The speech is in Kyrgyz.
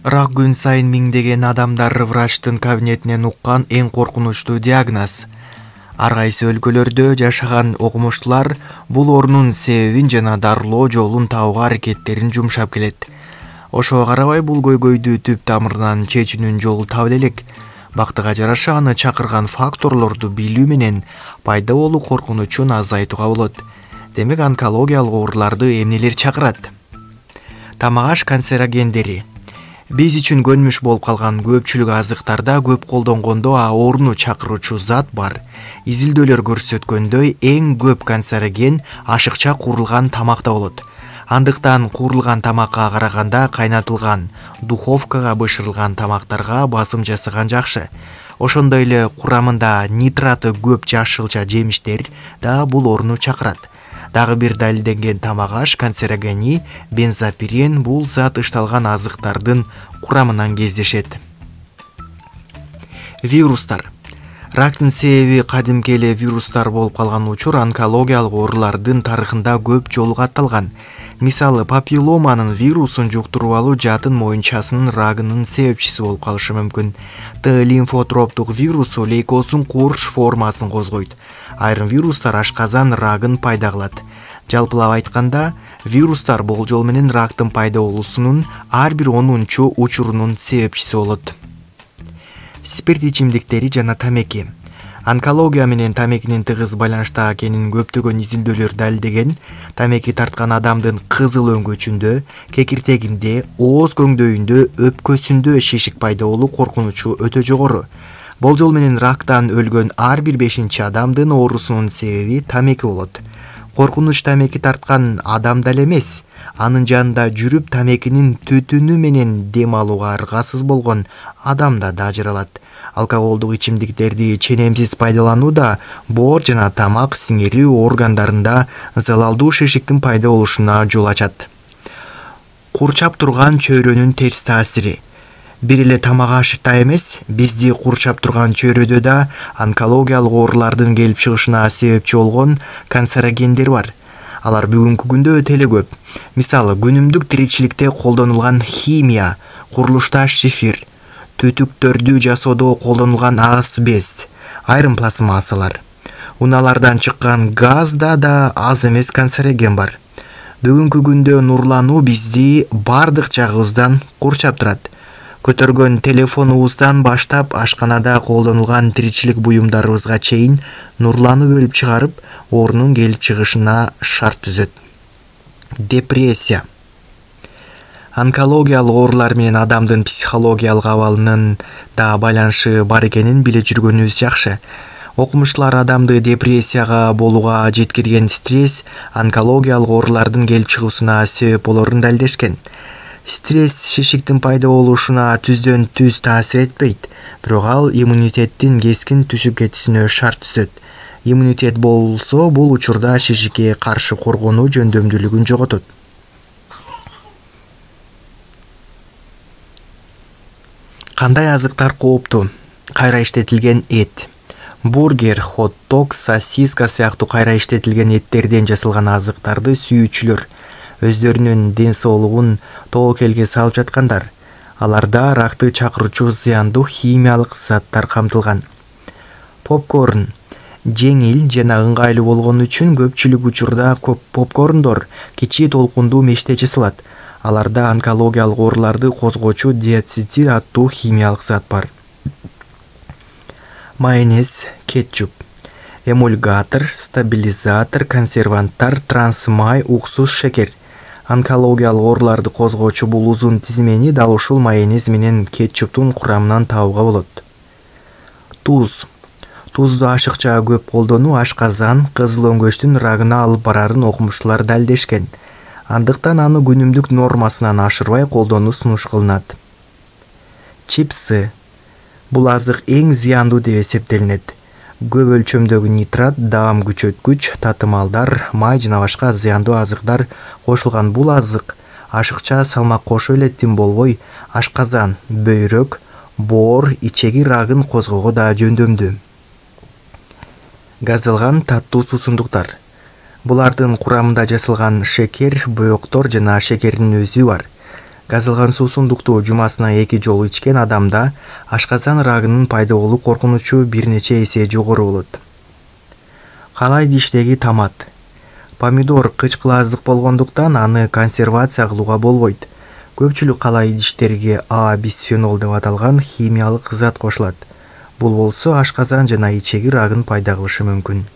Рак күн сайын миңдеген адамдар врачтын кабинетинен уккан эң коркунучтуу диагноз. Ар кайсы өлкөлөрдө жашаган окумуштуулар бул оорунун себебин жана дарылоо жолун табууга аракеттерин жумшап келет. Ошого карабай бул көйгөйдү түп тамырынан чечүүнүн жолу табыла элек. Бактыга жараша аны чакырган факторлорду билүү менен пайда болуу коркунучун азайтууга болот. Демек онкологиялык ооруларды эмнелер чакырат? Тамак аш канцерогендери. Биз үчүн көнмүш болуп калган көпчүлүк азыктарда көп колдонгондо ооруну чакыруучу зат бар. Изилдөөлөр көрсөткөндөй эң көп канцероген ашыкча куурулган тамакта болот. Андыктан куурулган тамакка караганда кайнатылган, духовкага бышырылган тамактарга басым жасаган жакшы. Ошондой эле курамында нитраты көп жашылча жемиштер да бул ооруну чакырат. Дагы бир далилденген тамак аш канцерогени бензопирен бул зат ышталган азыктардын курамынан кездешет. Вирустар. Рактын себеби кадимки эле вирустар болуп калган учур онкологиялык оорулардын тарыхында көп жолу катталган. Мисалы, папилломанын вирусун жуктуруп алуу жатын моюнчасынын рагынын себепчиси болуп калышы мүмкүн. Т лимфотроптук вирусу лейкоздун курч формасын козгойт. Айрым вирустар ашказан рагын пайда кылат. Жалпылап айтканда, вирустар болжол менен рактын пайда болуусунун ар бир 10-чу учурунун себепчиси болот. Спирт ичимдиктери жана тамеки. Онкология менен тамекинин тыгыз байланышта экенин көптөгөн изилдөөлөр далилдеген. Тамеки тарткан адамдын кызыл өңгөчүндө, кекиртегинде, ооз көңдөйүндө, өпкөсүндө шишик пайда болуу коркунучу өтө жогору. Болжол менен рактан өлгөн ар бир 5-чи адамдын оорусунун себеби тамеки болот. Коркунуч тамеки тарткан адамда эле эмес, анын жанында жүрүп тамекинин түтүнү менен дем алууга аргасыз болгон адамда да ажыралат. Алкоголдук ичимдиктерди ченемсиз пайдалануу да боор жана тамак сиңирүү органдарында залалдуу шишиктин пайда болушуна жол ачат. Курчап турган чөйрөнүн терс таасири. Бир эле тамак ашта эмес, бизди курчап турган чөйрөдө да онкологиялык оорулардын келип чыгышына себепчи болгон канцерогендер бар. Алар бүгүнкү күндө өтө эле көп. Мисалы, күнүмдүк тиричиликте колдонулган химия, курулушта шифир, түтүктөрдү жасоодо колдонулган асбест, айрым пластмассалар. Унаалардан чыккан газда да аз эмес канцероген бар. Бүгүнкү күндө нурлануу бизди бардык жагыбыздан курчап турат. Көтөргөн телефонубуздан баштап ашканада колдонулган тиричилик буюмдарыбызга чейин нурлануу бөлүп чыгарып, оорунун келип чыгышына шарт түзөт. Депрессия. Онкологиялык оорулар менен адамдын психологиялык абалынын да байланышы бар экенин биле жүргөнүбүз жакшы. Окумуштуулар адамды депрессияга болууга жеткирген стресс онкологиялык оорулардын келип чыгуусуна себеп болорун далилдешкен. Стресс шишиктин пайда болушуна түздөн түз таасир этпейт, бирок ал иммунитеттин кескин түшүп кетүүсүнө шарт түзөт. Иммунитет болсо, бул учурда шишикке каршы коргонуу жөндөмдүүлүгүн жоготот. Кандай азыктар кооптуу? Кайра иштетилген эт. Бургер, хот-дог, сосиска сыяктуу кайра иштетилген эттерден жасалган азыктарды сүйүүчүлөр өздөрүнүн ден соолугун тобокелге салып жаткандар. Аларда ракты чакыруучу зыяндуу химиялык заттар камтылган. Попкорн жеңил жана ыңгайлуу болгон үчүн көпчүлүк учурда попкорндор кичи толкундуу меште жасалат. Аларда онкологиялык ооруларды козгоочу диацетил аттуу химиялык зат бар. Майонез, кетчуп. Эмульгатор, стабилизатор, консерванттар, трансмай, уксус, шекер. Онкологиялык ооруларды козгоочу бул узун тизмени дал ушул майонез менен кетчуптун курамынан табууга болот. Туз. Тузду ашыкча көп колдонуу ашказан, кызыл өңгөчтүн рагына алып барарын окумуштуулар далилдешкен. Андыктан аны күнүмдүк нормасынан ашырбай колдонуу сунуш кылынат. Чипсы. Бул азык эң зыяндуу деп эсептелинет. Көп өлчөмдөгү нитрат, даам күчөткүч, татымалдар, май жана башка зыяндуу азыктар кошулган бул азык ашыкча салмак кошо эле тим болбой, ашказан, бөйрөк, боор, ичеги рагын козгоого да жөндөмдүү. Газдалган таттуу суусундуктар. Булардын курамында жасалган шекер, боектор жана шекердин өзү бар. Газылган суусундукту жумасына 2 жолу ичкен адамда ашказан рагынын пайда болуу коркунучу бир нече эсе жогору болот. Калай диштеги томат. Помидор кычкылаздык болгондуктан аны консервация кылууга болбойт. Көпчүлүк калай диштерге А бисфенол деп аталган химиялык зат кошулат. Бул болсо ашказан жана ичеги рагын пайда кылышы мүмкүн.